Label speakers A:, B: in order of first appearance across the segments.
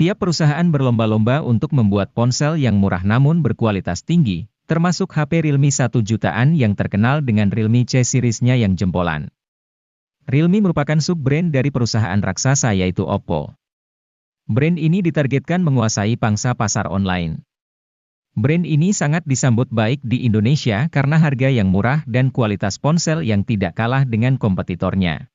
A: Tiap perusahaan berlomba-lomba untuk membuat ponsel yang murah namun berkualitas tinggi, termasuk HP Realme 1 jutaan yang terkenal dengan Realme C series-nya yang jempolan. Realme merupakan sub-brand dari perusahaan raksasa yaitu Oppo. Brand ini ditargetkan menguasai pangsa pasar online. Brand ini sangat disambut baik di Indonesia karena harga yang murah dan kualitas ponsel yang tidak kalah dengan kompetitornya.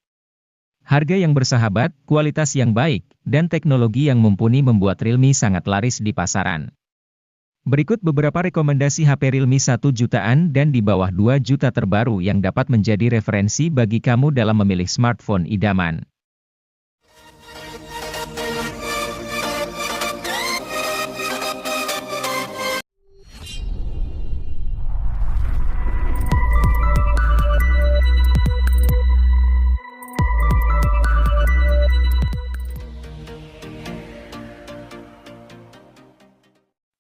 A: Harga yang bersahabat, kualitas yang baik, dan teknologi yang mumpuni membuat Realme sangat laris di pasaran. Berikut beberapa rekomendasi HP Realme 1 jutaan dan di bawah 2 juta terbaru yang dapat menjadi referensi bagi kamu dalam memilih smartphone idaman.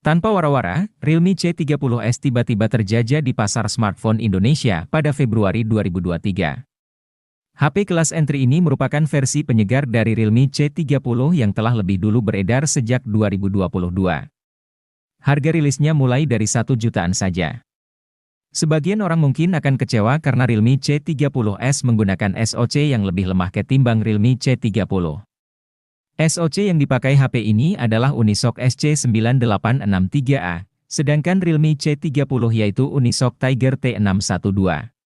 A: Tanpa wara-wara, Realme C30s tiba-tiba terjajah di pasar smartphone Indonesia pada Februari 2023. HP kelas entry ini merupakan versi penyegar dari Realme C30 yang telah lebih dulu beredar sejak 2022. Harga rilisnya mulai dari 1 jutaan saja. Sebagian orang mungkin akan kecewa karena Realme C30s menggunakan SoC yang lebih lemah ketimbang Realme C30. SoC yang dipakai HP ini adalah Unisoc SC9863A, sedangkan Realme C30 yaitu Unisoc Tiger T612.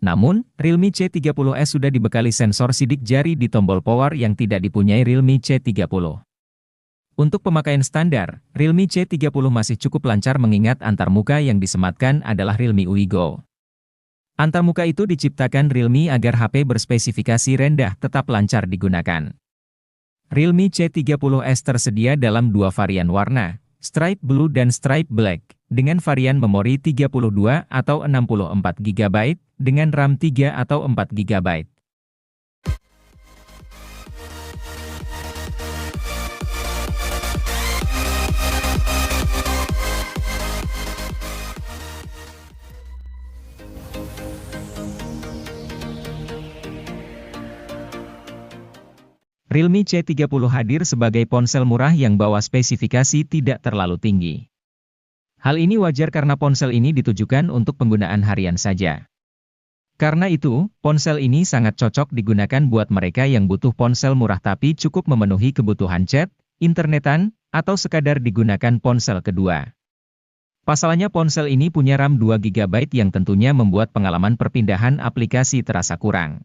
A: Namun, Realme C30s sudah dibekali sensor sidik jari di tombol power yang tidak dipunyai Realme C30. Untuk pemakaian standar, Realme C30 masih cukup lancar mengingat antarmuka yang disematkan adalah Realme UI Go. Antarmuka itu diciptakan Realme agar HP berspesifikasi rendah tetap lancar digunakan. Realme C30s tersedia dalam dua varian warna, Stripe Blue dan Stripe Black, dengan varian memori 32 atau 64 GB, dengan RAM 3 atau 4 GB. Realme C30 hadir sebagai ponsel murah yang bawa spesifikasi tidak terlalu tinggi. Hal ini wajar karena ponsel ini ditujukan untuk penggunaan harian saja. Karena itu, ponsel ini sangat cocok digunakan buat mereka yang butuh ponsel murah tapi cukup memenuhi kebutuhan chat, internetan, atau sekadar digunakan ponsel kedua. Pasalnya ponsel ini punya RAM 2 GB yang tentunya membuat pengalaman perpindahan aplikasi terasa kurang.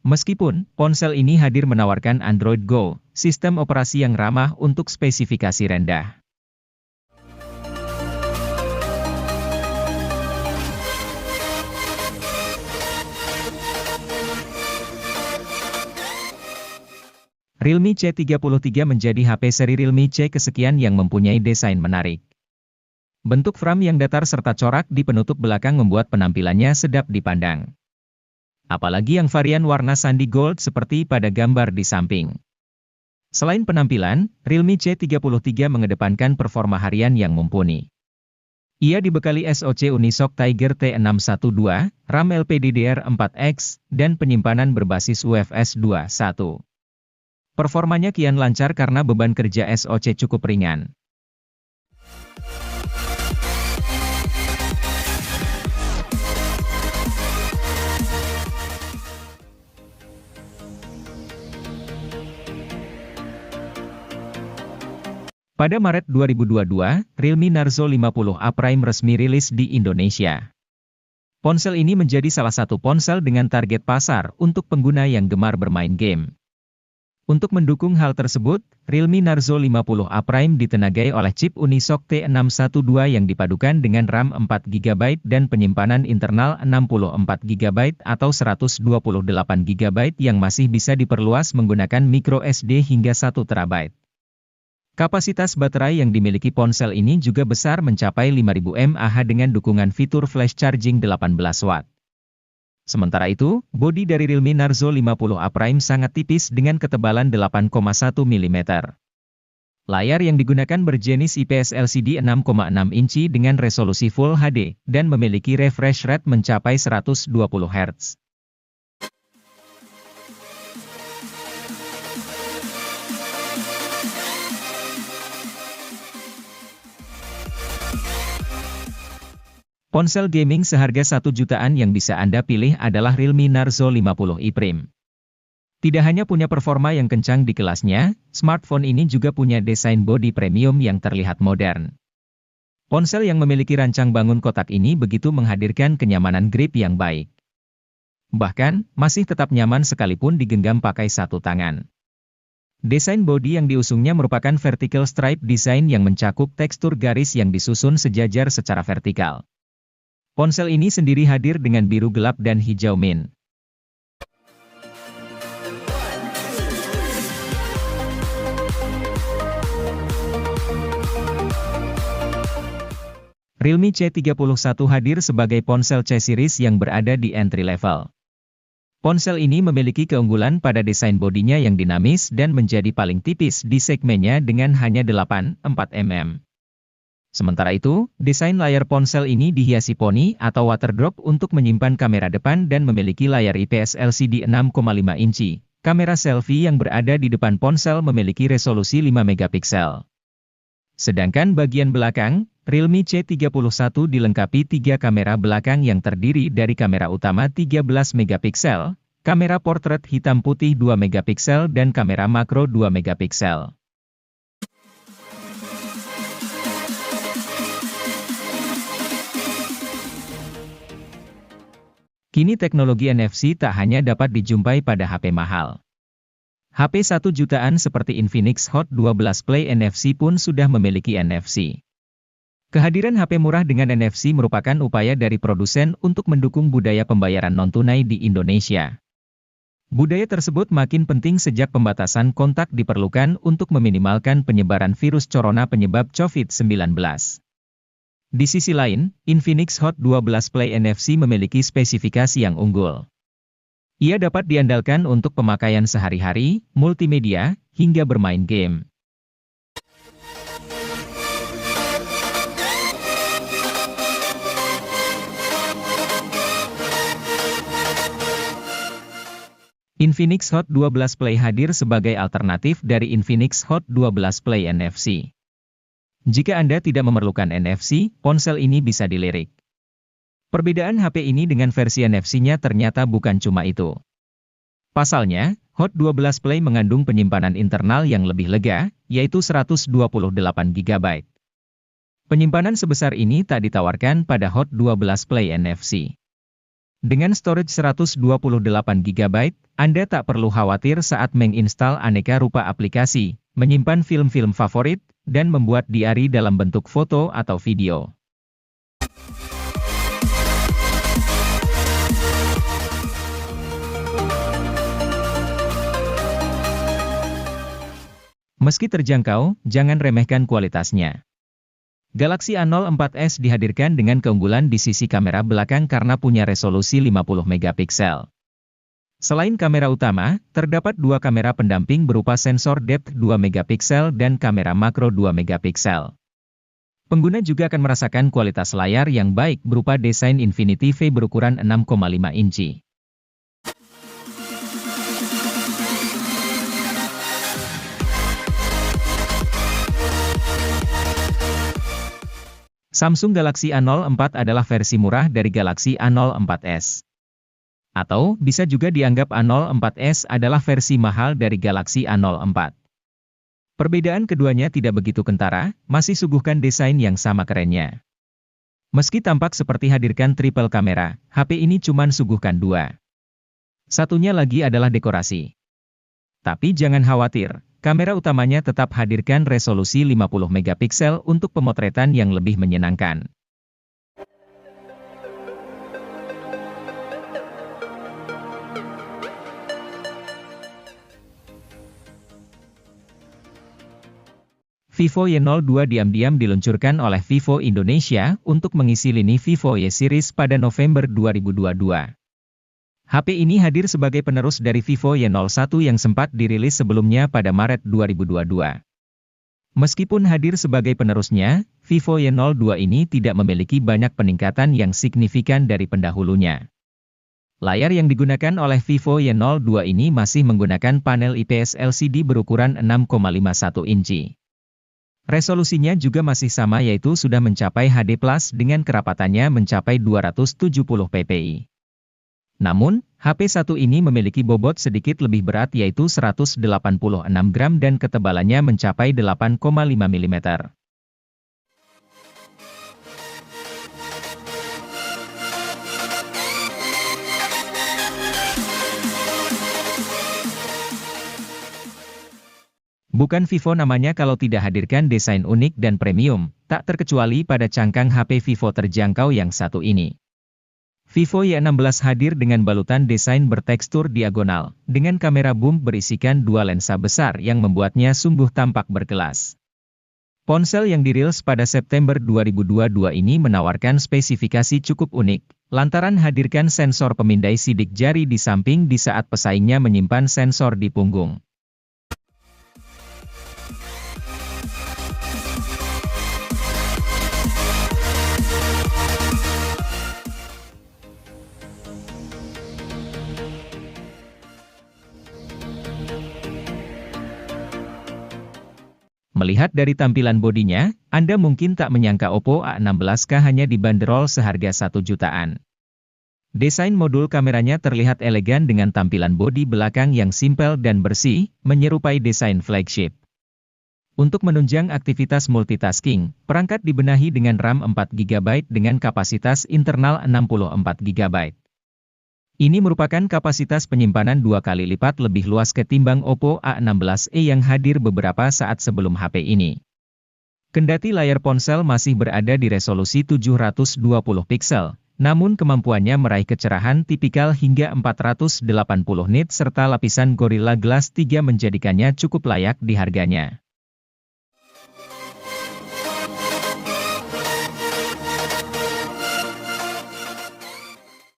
A: Meskipun, ponsel ini hadir menawarkan Android Go, sistem operasi yang ramah untuk spesifikasi rendah. Realme C33 menjadi HP seri Realme C kesekian yang mempunyai desain menarik. Bentuk frame yang datar serta corak di penutup belakang membuat penampilannya sedap dipandang. Apalagi yang varian warna sandi gold seperti pada gambar di samping. Selain penampilan, Realme C33 mengedepankan performa harian yang mumpuni. Ia dibekali SoC Unisoc Tiger T612, RAM LPDDR4X, dan penyimpanan berbasis UFS 2.1. Performanya kian lancar karena beban kerja SoC cukup ringan. Pada Maret 2022, Realme Narzo 50A Prime resmi rilis di Indonesia. Ponsel ini menjadi salah satu ponsel dengan target pasar untuk pengguna yang gemar bermain game. Untuk mendukung hal tersebut, Realme Narzo 50A Prime ditenagai oleh chip Unisoc T612 yang dipadukan dengan RAM 4 GB dan penyimpanan internal 64 GB atau 128 GB yang masih bisa diperluas menggunakan micro SD hingga 1 TB. Kapasitas baterai yang dimiliki ponsel ini juga besar mencapai 5000 mAh dengan dukungan fitur flash charging 18 Watt. Sementara itu, bodi dari Realme Narzo 50A Prime sangat tipis dengan ketebalan 8,1 mm. Layar yang digunakan berjenis IPS LCD 6,6 inci dengan resolusi Full HD, dan memiliki refresh rate mencapai 120 Hz. Ponsel gaming seharga 1 jutaan yang bisa Anda pilih adalah Realme Narzo 50i Prime. Tidak hanya punya performa yang kencang di kelasnya, smartphone ini juga punya desain bodi premium yang terlihat modern. Ponsel yang memiliki rancang bangun kotak ini begitu menghadirkan kenyamanan grip yang baik. Bahkan, masih tetap nyaman sekalipun digenggam pakai satu tangan. Desain bodi yang diusungnya merupakan vertical stripe design yang mencakup tekstur garis yang disusun sejajar secara vertikal. Ponsel ini sendiri hadir dengan biru gelap dan hijau mint. Realme C31 hadir sebagai ponsel C series yang berada di entry level. Ponsel ini memiliki keunggulan pada desain bodinya yang dinamis dan menjadi paling tipis di segmennya dengan hanya 8,4 mm. Sementara itu, desain layar ponsel ini dihiasi poni atau water drop untuk menyimpan kamera depan dan memiliki layar IPS LCD 6,5 inci. Kamera selfie yang berada di depan ponsel memiliki resolusi 5 megapiksel. Sedangkan bagian belakang, Realme C31 dilengkapi 3 kamera belakang yang terdiri dari kamera utama 13 megapiksel, kamera portrait hitam putih 2 megapiksel dan kamera makro 2 megapiksel. Kini teknologi NFC tak hanya dapat dijumpai pada HP mahal. HP 1 jutaan seperti Infinix Hot 12 Play NFC pun sudah memiliki NFC. Kehadiran HP murah dengan NFC merupakan upaya dari produsen untuk mendukung budaya pembayaran non-tunai di Indonesia. Budaya tersebut makin penting sejak pembatasan kontak diperlukan untuk meminimalkan penyebaran virus corona penyebab COVID-19. Di sisi lain, Infinix Hot 12 Play NFC memiliki spesifikasi yang unggul. Ia dapat diandalkan untuk pemakaian sehari-hari, multimedia, hingga bermain game. Infinix Hot 12 Play hadir sebagai alternatif dari Infinix Hot 12 Play NFC. Jika Anda tidak memerlukan NFC, ponsel ini bisa dilirik. Perbedaan HP ini dengan versi NFC-nya ternyata bukan cuma itu. Pasalnya, Hot 12 Play mengandung penyimpanan internal yang lebih lega, yaitu 128 GB. Penyimpanan sebesar ini tak ditawarkan pada Hot 12 Play NFC. Dengan storage 128 GB, Anda tak perlu khawatir saat menginstal aneka rupa aplikasi, menyimpan film-film favorit, dan membuat diari dalam bentuk foto atau video. Meski terjangkau, jangan remehkan kualitasnya. Galaxy A04s dihadirkan dengan keunggulan di sisi kamera belakang karena punya resolusi 50 megapiksel. Selain kamera utama, terdapat 2 kamera pendamping berupa sensor depth 2 megapiksel dan kamera makro 2 megapiksel. Pengguna juga akan merasakan kualitas layar yang baik berupa desain Infinity V berukuran 6,5 inci. Samsung Galaxy A04 adalah versi murah dari Galaxy A04s. Atau, bisa juga dianggap A04s adalah versi mahal dari Galaxy A04. Perbedaan keduanya tidak begitu kentara, masih suguhkan desain yang sama kerennya. Meski tampak seperti hadirkan triple kamera, HP ini cuman suguhkan 2. Satunya lagi adalah dekorasi. Tapi jangan khawatir. Kamera utamanya tetap hadirkan resolusi 50 megapiksel untuk pemotretan yang lebih menyenangkan. Vivo Y02 diam-diam diluncurkan oleh Vivo Indonesia untuk mengisi lini Vivo Y series pada November 2022. HP ini hadir sebagai penerus dari Vivo Y01 yang sempat dirilis sebelumnya pada Maret 2022. Meskipun hadir sebagai penerusnya, Vivo Y02 ini tidak memiliki banyak peningkatan yang signifikan dari pendahulunya. Layar yang digunakan oleh Vivo Y02 ini masih menggunakan panel IPS LCD berukuran 6,51 inci. Resolusinya juga masih sama yaitu sudah mencapai HD+ dengan kerapatannya mencapai 270 ppi. Namun, HP satu ini memiliki bobot sedikit lebih berat yaitu 186 gram dan ketebalannya mencapai 8,5 mm. Bukan Vivo namanya kalau tidak hadirkan desain unik dan premium, tak terkecuali pada cangkang HP Vivo terjangkau yang satu ini. Vivo Y16 hadir dengan balutan desain bertekstur diagonal, dengan kamera boom berisikan dua lensa besar yang membuatnya sungguh tampak berkelas. Ponsel yang dirilis pada September 2022 ini menawarkan spesifikasi cukup unik, lantaran hadirkan sensor pemindai sidik jari di samping di saat pesaingnya menyimpan sensor di punggung. Melihat dari tampilan bodinya, Anda mungkin tak menyangka Oppo A16K hanya dibanderol seharga 1 jutaan. Desain modul kameranya terlihat elegan dengan tampilan bodi belakang yang simpel dan bersih, menyerupai desain flagship. Untuk menunjang aktivitas multitasking, perangkat dibenahi dengan RAM 4GB dengan kapasitas internal 64GB. Ini merupakan kapasitas penyimpanan 2 kali lipat lebih luas ketimbang Oppo A16e yang hadir beberapa saat sebelum HP ini. Kendati layar ponsel masih berada di resolusi 720 piksel, namun kemampuannya meraih kecerahan tipikal hingga 480 nits serta lapisan Gorilla Glass 3 menjadikannya cukup layak di harganya.